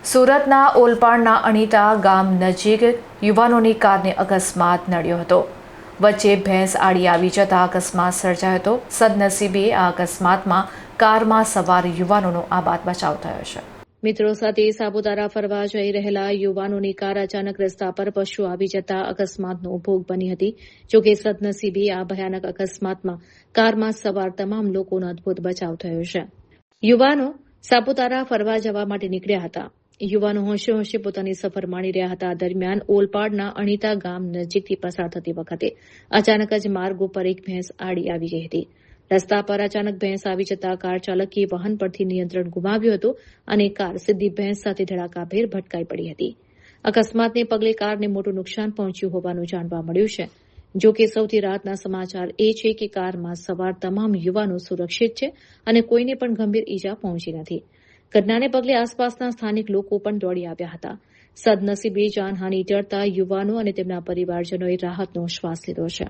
સુરતના ઓલપાડના અણીતા ગામ નજીક યુવાનોની કારને અકસ્માત નડ્યો હતો। વચ્ચે ભેંસ આડી આવી જતા અકસ્માત સર્જાયો હતો। સદનસીબે આ અકસ્માતમાં કારમાં સવાર યુવાનોનો આબાદ બચાવ થયો છે। મિત્રો સાથે સાપુતારા ફરવા જઈ રહેલા યુવાનોની કાર અચાનક રસ્તા પર પશુ આવી જતા અકસ્માતનો ભોગ બની હતી। જોકે સદનસીબે આ ભયાનક અકસ્માતમાં કારમાં સવાર તમામ લોકોનો અદભુત બચાવ થયો છે। યુવાનો સાપુતારા ફરવા જવા માટે નીકળ્યા હતા। યુવાનો હોંશે હોંશે પોતાની સફર માણી રહ્યા હતા। દરમિયાન ઓલપાડના અણીતા ગામ નજીકથી પસાર થતી વખતે અચાનક જ માર્ગ ઉપર એક ભેંસ આડી આવી ગઈ હતી। રસ્તા પર અચાનક ભેંસ આવી જતા કાર ચાલકે વાહન પરથી નિયંત્રણ ગુમાવ્યું હતું અને કાર સીધી ભેંસ સાથે ધડાકાભેર ભટકાઈ પડી હતી। અકસ્માતને પગલે કારને મોટું નુકસાન પહોંચ્યું હોવાનું જાણવા મળ્યું છે। જો કે સૌથી રાહતના સમાચાર એ છે કે કારમાં સવાર તમામ યુવાનો સુરક્ષિત છે અને કોઈને પણ ગંભીર ઈજા પહોંચી નથી। ઘટનાને પગલે આસપાસના સ્થાનિક લોકો પણ દોડી આવ્યા હતા। સદનસીબે જાનહાનિ ટળતા યુવાનો અને તેમના પરિવારજનોએ રાહતનો શ્વાસ લીધો છે।